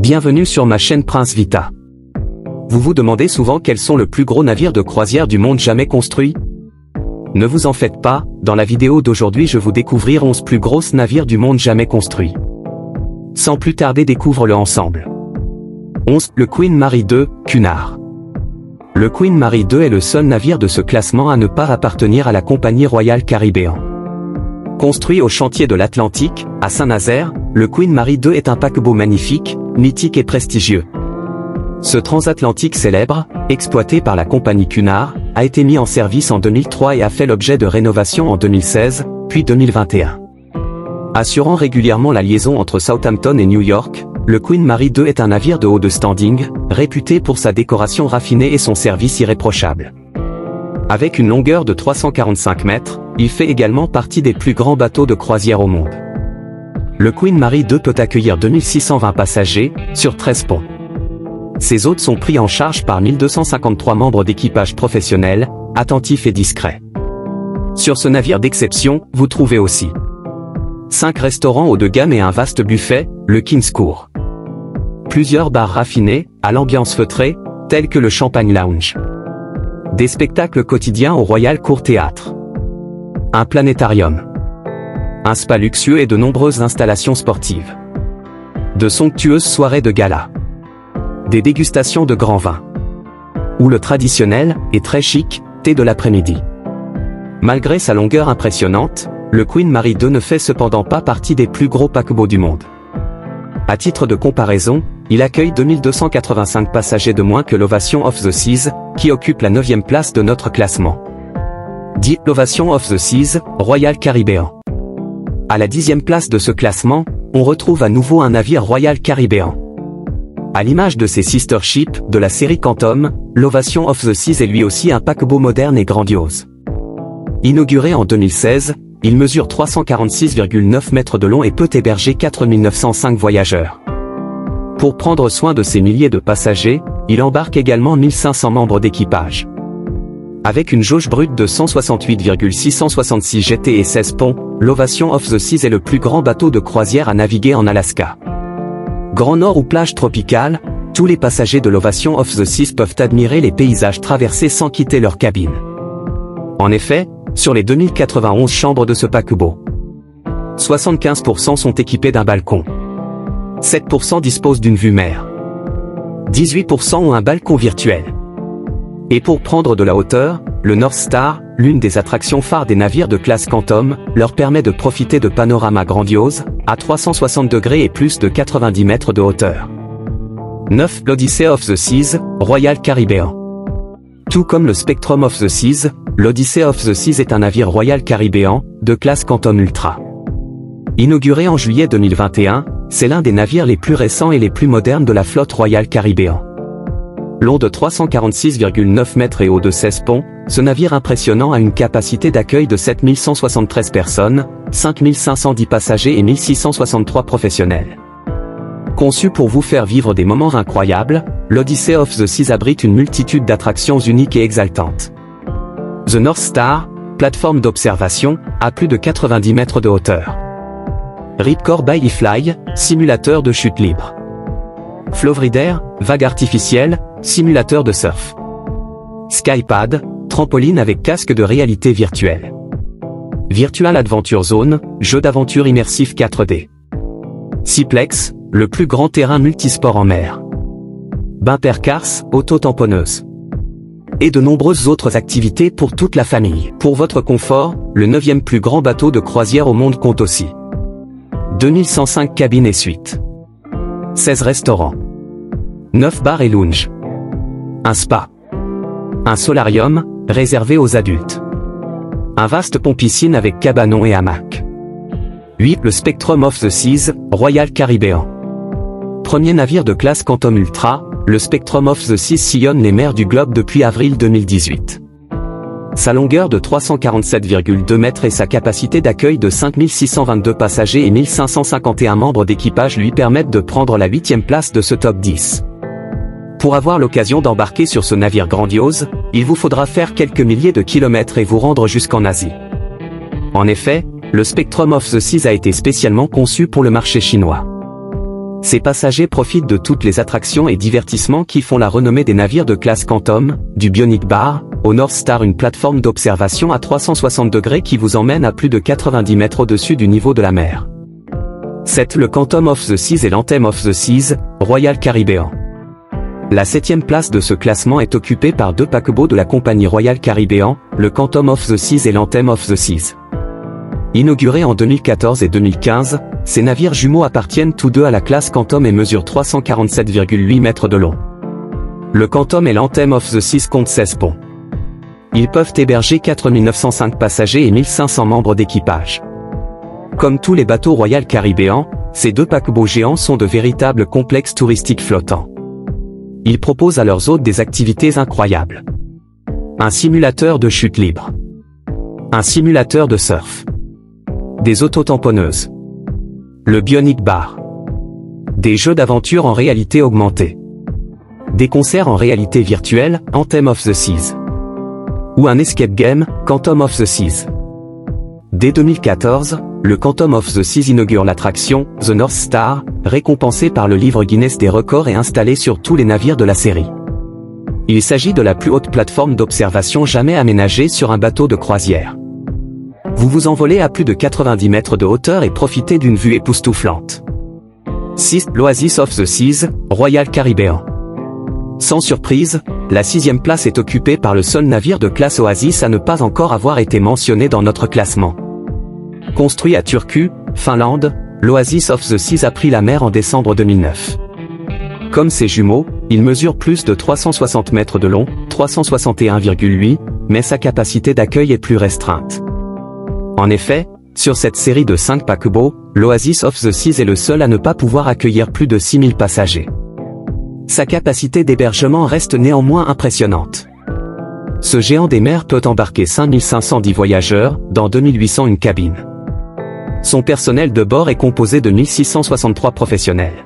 Bienvenue sur ma chaîne Prince Vita. Vous vous demandez souvent quels sont le plus gros navire de croisière du monde jamais construit? Ne vous en faites pas, dans la vidéo d'aujourd'hui je vous découvrir 11 plus grosses navires du monde jamais construits. Sans plus tarder, découvre-le ensemble. 11. Le Queen Mary II, Cunard. Le Queen Mary II est le seul navire de ce classement à ne pas appartenir à la compagnie Royal Caribbean. Construit au chantier de l'Atlantique, à Saint-Nazaire, le Queen Mary II est un paquebot magnifique, mythique et prestigieux. Ce transatlantique célèbre, exploité par la compagnie Cunard, a été mis en service en 2003 et a fait l'objet de rénovations en 2016, puis 2021. Assurant régulièrement la liaison entre Southampton et New York, le Queen Mary II est un navire de haut de standing, réputé pour sa décoration raffinée et son service irréprochable. Avec une longueur de 345 mètres, il fait également partie des plus grands bateaux de croisière au monde. Le Queen Mary II peut accueillir 2620 passagers, sur 13 ponts. Ses hôtes sont pris en charge par 1253 membres d'équipage professionnels, attentifs et discrets. Sur ce navire d'exception, vous trouvez aussi 5 restaurants haut de gamme et un vaste buffet, le King's Court. Plusieurs bars raffinés, à l'ambiance feutrée, tels que le Champagne Lounge. Des spectacles quotidiens au Royal Court Theatre. Un planétarium. Un spa luxueux et de nombreuses installations sportives. De somptueuses soirées de gala. Des dégustations de grands vins. Ou le traditionnel, et très chic, thé de l'après-midi. Malgré sa longueur impressionnante, le Queen Mary II ne fait cependant pas partie des plus gros paquebots du monde. À titre de comparaison, il accueille 2285 passagers de moins que l'Ovation of the Seas, qui occupe la 9e place de notre classement. Dit l'Ovation of the Seas, Royal Caribbean. À la 10e place de ce classement, on retrouve à nouveau un navire Royal Caribbean. À l'image de ses sister ships de la série Quantum, l'Ovation of the Seas est lui aussi un paquebot moderne et grandiose. Inauguré en 2016, il mesure 346,9 mètres de long et peut héberger 4905 voyageurs. Pour prendre soin de ses milliers de passagers, il embarque également 1500 membres d'équipage. Avec une jauge brute de 168,666 GT et 16 ponts, l'Ovation of the Seas est le plus grand bateau de croisière à naviguer en Alaska. Grand Nord ou plage tropicale, tous les passagers de l'Ovation of the Seas peuvent admirer les paysages traversés sans quitter leur cabine. En effet, sur les 2091 chambres de ce paquebot, 75% sont équipées d'un balcon. 7% disposent d'une vue mer. 18% ont un balcon virtuel. Et pour prendre de la hauteur, le North Star, l'une des attractions phares des navires de classe Quantum, leur permet de profiter de panoramas grandioses, à 360 degrés et plus de 90 mètres de hauteur. 9. L'Odyssey of the Seas, Royal Caribbean. Tout comme le Spectrum of the Seas, l'Odyssey of the Seas est un navire Royal Caribbean, de classe Quantum Ultra. Inauguré en juillet 2021, c'est l'un des navires les plus récents et les plus modernes de la flotte Royal Caribbean. Long de 346,9 mètres et haut de 16 ponts, ce navire impressionnant a une capacité d'accueil de 7173 personnes, 5510 passagers et 1663 professionnels. Conçu pour vous faire vivre des moments incroyables, l'Odyssey of the Seas abrite une multitude d'attractions uniques et exaltantes. The North Star, plateforme d'observation, a plus de 90 mètres de hauteur. Ripcord Bay Fly, simulateur de chute libre. Flowrider, vague artificielle, simulateur de surf. Skypad, trampoline avec casque de réalité virtuelle. Virtual Adventure Zone, jeu d'aventure immersif 4D. Seaplex, le plus grand terrain multisport en mer. Bumper Cars, auto-tamponneuse. Et de nombreuses autres activités pour toute la famille. Pour votre confort, le 9e plus grand bateau de croisière au monde compte aussi 2105 cabines et suites. 16 restaurants. 9 bars et lounges. Un spa. Un solarium, réservé aux adultes. Un vaste pont-piscine avec cabanon et hamac. 8. Le Spectrum of the Seas, Royal Caribbean. Premier navire de classe Quantum Ultra, le Spectrum of the Seas sillonne les mers du globe depuis avril 2018. Sa longueur de 347,2 mètres et sa capacité d'accueil de 5622 passagers et 1551 membres d'équipage lui permettent de prendre la 8e place de ce top 10. Pour avoir l'occasion d'embarquer sur ce navire grandiose, il vous faudra faire quelques milliers de kilomètres et vous rendre jusqu'en Asie. En effet, le Spectrum of the Seas a été spécialement conçu pour le marché chinois. Ces passagers profitent de toutes les attractions et divertissements qui font la renommée des navires de classe Quantum, du Bionic Bar, au North Star, une plateforme d'observation à 360 degrés qui vous emmène à plus de 90 mètres au-dessus du niveau de la mer. 7. Le Quantum of the Seas et l'Anthem of the Seas, Royal Caribbean. La 7e place de ce classement est occupée par deux paquebots de la compagnie Royal Caribbean, le Quantum of the Seas et l'Anthem of the Seas. Inaugurés en 2014 et 2015, ces navires jumeaux appartiennent tous deux à la classe Quantum et mesurent 347,8 mètres de long. Le Quantum et l'Anthem of the Seas comptent 16 ponts. Ils peuvent héberger 4905 passagers et 1500 membres d'équipage. Comme tous les bateaux Royal Caribbean, ces deux paquebots géants sont de véritables complexes touristiques flottants. Ils proposent à leurs hôtes des activités incroyables. Un simulateur de chute libre. Un simulateur de surf. Des autotamponneuses. Le Bionic Bar. Des jeux d'aventure en réalité augmentée. Des concerts en réalité virtuelle, Anthem of the Seas. Ou un escape game, Quantum of the Seas. Dès 2014, le Quantum of the Seas inaugure l'attraction, The North Star, récompensée par le livre Guinness des records et installée sur tous les navires de la série. Il s'agit de la plus haute plateforme d'observation jamais aménagée sur un bateau de croisière. Vous vous envolez à plus de 90 mètres de hauteur et profitez d'une vue époustouflante. 6. L'Oasis of the Seas, Royal Caribbean. Sans surprise, la 6e place est occupée par le seul navire de classe Oasis à ne pas encore avoir été mentionné dans notre classement. Construit à Turku, Finlande, l'Oasis of the Seas a pris la mer en décembre 2009. Comme ses jumeaux, il mesure plus de 360 mètres de long, 361,8, mais sa capacité d'accueil est plus restreinte. En effet, sur cette série de 5 paquebots, l'Oasis of the Seas est le seul à ne pas pouvoir accueillir plus de 6000 passagers. Sa capacité d'hébergement reste néanmoins impressionnante. Ce géant des mers peut embarquer 5510 voyageurs, dans 2801 cabines. Son personnel de bord est composé de 1663 professionnels.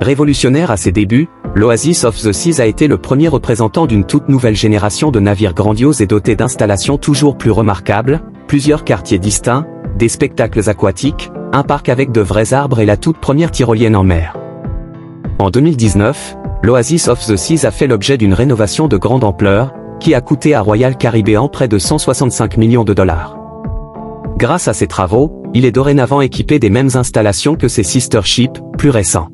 Révolutionnaire à ses débuts, l'Oasis of the Seas a été le premier représentant d'une toute nouvelle génération de navires grandioses et dotés d'installations toujours plus remarquables, plusieurs quartiers distincts, des spectacles aquatiques, un parc avec de vrais arbres et la toute première tyrolienne en mer. En 2019, l'Oasis of the Seas a fait l'objet d'une rénovation de grande ampleur, qui a coûté à Royal Caribbean près de 165 millions de dollars. Grâce à ces travaux, il est dorénavant équipé des mêmes installations que ses sister ships, plus récents.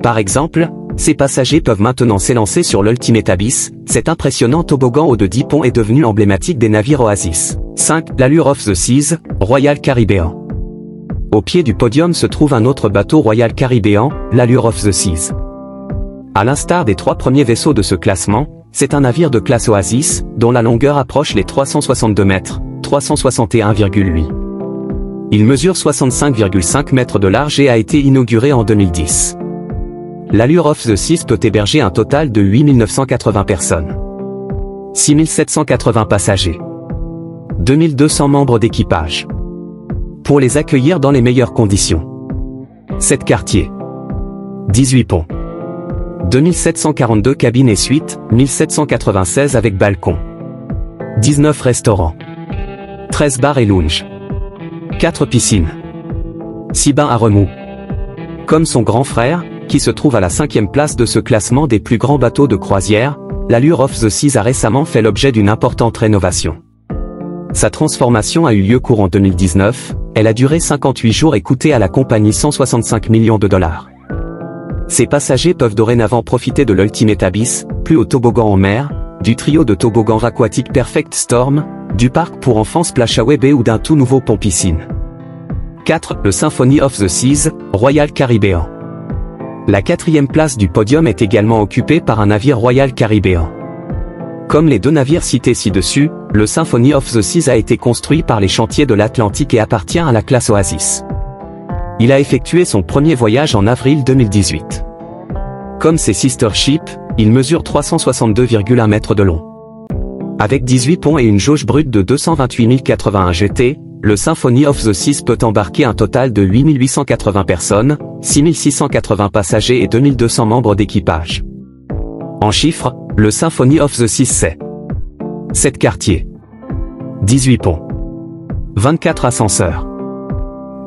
Par exemple, ses passagers peuvent maintenant s'élancer sur l'Ultimate Abyss, cet impressionnant toboggan haut de 10 ponts est devenu emblématique des navires Oasis. 5. L'Allure of the Seas, Royal Caribbean. Au pied du podium se trouve un autre bateau Royal Caribbean, l'Allure of the Seas. À l'instar des 3 premiers vaisseaux de ce classement, c'est un navire de classe Oasis, dont la longueur approche les 362 mètres, 361,8. Il mesure 65,5 mètres de large et a été inauguré en 2010. L'Allure of the Seas peut héberger un total de 8980 personnes. 6780 passagers. 2200 membres d'équipage. Pour les accueillir dans les meilleures conditions. 7 quartiers. 18 ponts. 2742 cabines et suites, 1796 avec balcon. 19 restaurants. 13 bars et lounges. 4 piscines. 6 bains à remous. Comme son grand frère, qui se trouve à la 5e place de ce classement des plus grands bateaux de croisière, l'Allure of the Seas a récemment fait l'objet d'une importante rénovation. Sa transformation a eu lieu courant 2019, elle a duré 58 jours et coûté à la compagnie 165 millions de dollars. Ses passagers peuvent dorénavant profiter de l'Ultimate Abyss, plus haut toboggan en mer, du trio de toboggans aquatiques Perfect Storm, du parc pour enfants Splashaway Bay ou d'un tout nouveau pont piscine. 4. Le Symphony of the Seas, Royal Caribbean. La 4e place du podium est également occupée par un navire Royal Caribbean. Comme les 2 navires cités ci-dessus, le Symphony of the Seas a été construit par les chantiers de l'Atlantique et appartient à la classe Oasis. Il a effectué son premier voyage en avril 2018. Comme ses sister ships, il mesure 362,1 mètres de long. Avec 18 ponts et une jauge brute de 228 081 GT, le Symphony of the Seas peut embarquer un total de 8880 personnes, 6680 passagers et 2200 membres d'équipage. En chiffres, le Symphony of the Seas c'est 7 quartiers, 18 ponts, 24 ascenseurs,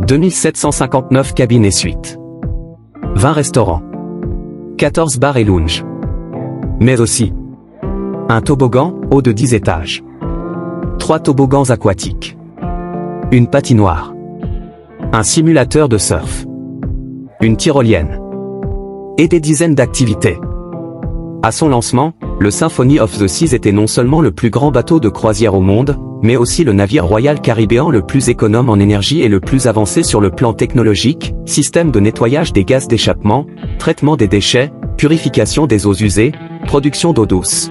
2759 cabines et suites, 20 restaurants, 14 bars et lounges. Mais aussi un toboggan, haut de 10 étages, 3 toboggans aquatiques, une patinoire, un simulateur de surf, une tyrolienne, et des dizaines d'activités. À son lancement, le Symphony of the Seas était non seulement le plus grand bateau de croisière au monde, mais aussi le navire Royal Caribbean le plus économe en énergie et le plus avancé sur le plan technologique, système de nettoyage des gaz d'échappement, traitement des déchets, purification des eaux usées, production d'eau douce.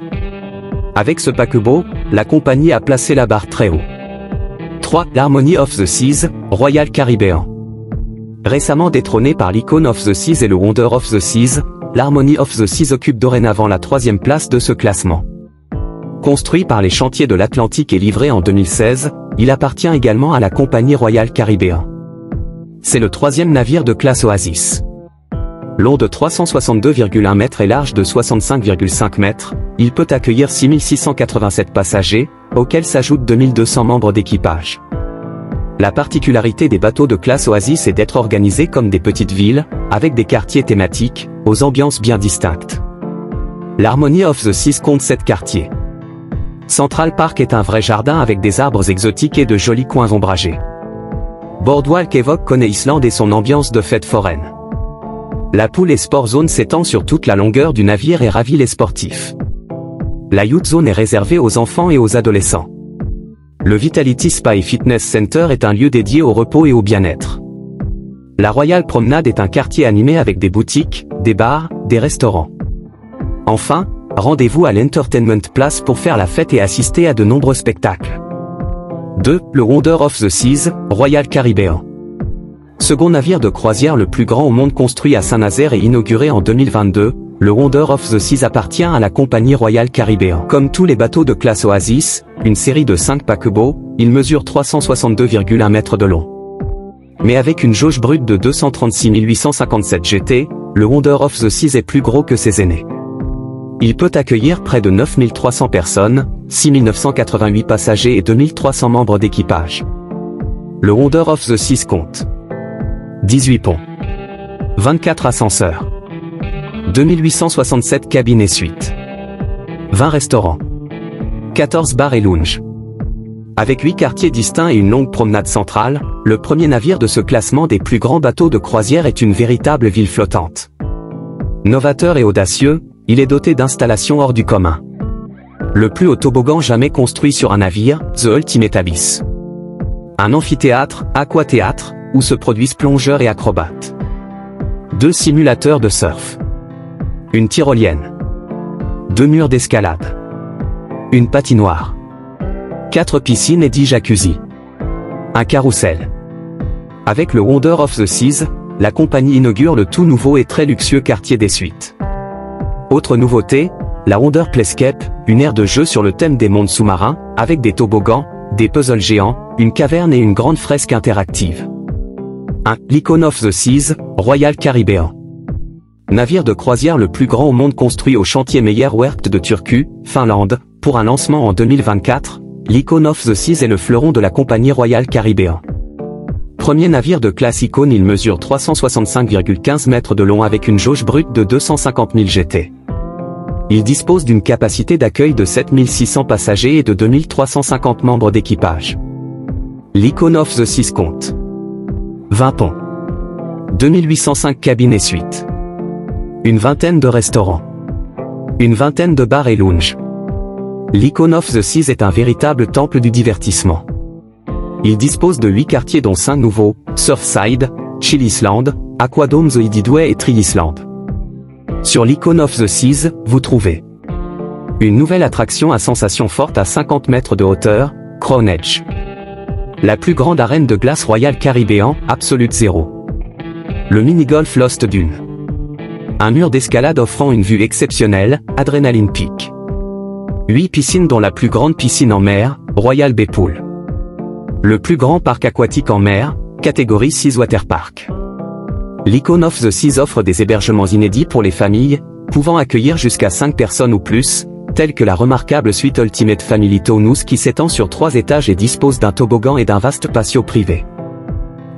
Avec ce paquebot, la compagnie a placé la barre très haut. 3. L'Harmony of the Seas, Royal Caribbean. Récemment détrôné par l'Icon of the Seas et le Wonder of the Seas, l'Harmony of the Seas occupe dorénavant la 3e place de ce classement. Construit par les chantiers de l'Atlantique et livré en 2016, il appartient également à la compagnie Royal Caribbean. C'est le 3e navire de classe Oasis. Long de 362,1 mètres et large de 65,5 mètres, il peut accueillir 6687 passagers, auxquels s'ajoutent 2200 membres d'équipage. La particularité des bateaux de classe Oasis est d'être organisés comme des petites villes, avec des quartiers thématiques, aux ambiances bien distinctes. L'Harmony of the Seas compte 7 quartiers. Central Park est un vrai jardin avec des arbres exotiques et de jolis coins ombragés. Boardwalk évoque Coney Island et son ambiance de fête foraine. La Pool et Sport Zone s'étend sur toute la longueur du navire et ravit les sportifs. La Youth Zone est réservée aux enfants et aux adolescents. Le Vitality Spa et Fitness Center est un lieu dédié au repos et au bien-être. La Royal Promenade est un quartier animé avec des boutiques, des bars, des restaurants. Enfin, rendez-vous à l'Entertainment Place pour faire la fête et assister à de nombreux spectacles. 2. Le Wonder of the Seas, Royal Caribbean. Second navire de croisière le plus grand au monde construit à Saint-Nazaire et inauguré en 2022, le Wonder of the Seas appartient à la compagnie Royal Caribbean. Comme tous les bateaux de classe Oasis, une série de 5 paquebots, il mesure 362,1 mètres de long. Mais avec une jauge brute de 236 857 GT, le Wonder of the Seas est plus gros que ses aînés. Il peut accueillir près de 9300 personnes, 6988 passagers et 2300 membres d'équipage. Le Wonder of the Seas compte 18 ponts, 24 ascenseurs, 2867 cabines et suites, 20 restaurants, 14 bars et lounges. Avec 8 quartiers distincts et une longue promenade centrale, le premier navire de ce classement des plus grands bateaux de croisière est une véritable ville flottante. Novateur et audacieux, il est doté d'installations hors du commun. Le plus haut toboggan jamais construit sur un navire, The Ultimate Abyss. Un amphithéâtre, aquathéâtre, où se produisent plongeurs et acrobates. 2 simulateurs de surf. Une tyrolienne. 2 murs d'escalade. Une patinoire. 4 piscines et 10 jacuzzis. Un carrousel. Avec le Wonder of the Seas, la compagnie inaugure le tout nouveau et très luxueux quartier des suites. Autre nouveauté, la Wonder Playscape, une aire de jeu sur le thème des mondes sous-marins, avec des toboggans, des puzzles géants, une caverne et une grande fresque interactive. 1. L'Icon of the Seas, Royal Caribbean. Navire de croisière le plus grand au monde construit au chantier Meyerwerft de Turku, Finlande, pour un lancement en 2024, l'Icon of the Seas est le fleuron de la compagnie Royal Caribbean. Premier navire de classe Icon, il mesure 365,15 mètres de long avec une jauge brute de 250 000 GT. Il dispose d'une capacité d'accueil de 7600 passagers et de 2350 membres d'équipage. L'Icon of the Seas compte 20 ponts, 2805 cabines et suites, une vingtaine de restaurants, une vingtaine de bars et lounges. L'Icon of the Seas est un véritable temple du divertissement. Il dispose de 8 quartiers dont 5 nouveaux, Surfside, Chill Island, Aquadome The Ididway et Tree Island. Sur l'Icon of the Seas, vous trouvez une nouvelle attraction à sensation forte à 50 mètres de hauteur, Crown Edge. La plus grande arène de glace Royal Caribbean, Absolute Zero. Le mini-golf Lost Dune. Un mur d'escalade offrant une vue exceptionnelle, Adrenaline Peak. 8 piscines dont la plus grande piscine en mer, Royal Bay Pool. Le plus grand parc aquatique en mer, catégorie 6 Water Park. L'Icon of the Seas offre des hébergements inédits pour les familles, pouvant accueillir jusqu'à 5 personnes ou plus, telles que la remarquable suite Ultimate Family Tonus qui s'étend sur 3 étages et dispose d'un toboggan et d'un vaste patio privé.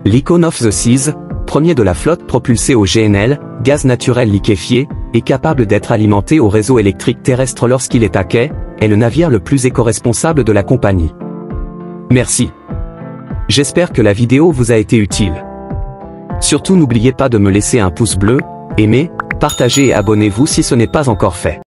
L'Icon of the Seas, premier de la flotte propulsé au GNL, gaz naturel liquéfié, et capable d'être alimenté au réseau électrique terrestre lorsqu'il est à quai, est le navire le plus éco-responsable de la compagnie. Merci. J'espère que la vidéo vous a été utile. Surtout n'oubliez pas de me laisser un pouce bleu, aimez, partagez et abonnez-vous si ce n'est pas encore fait.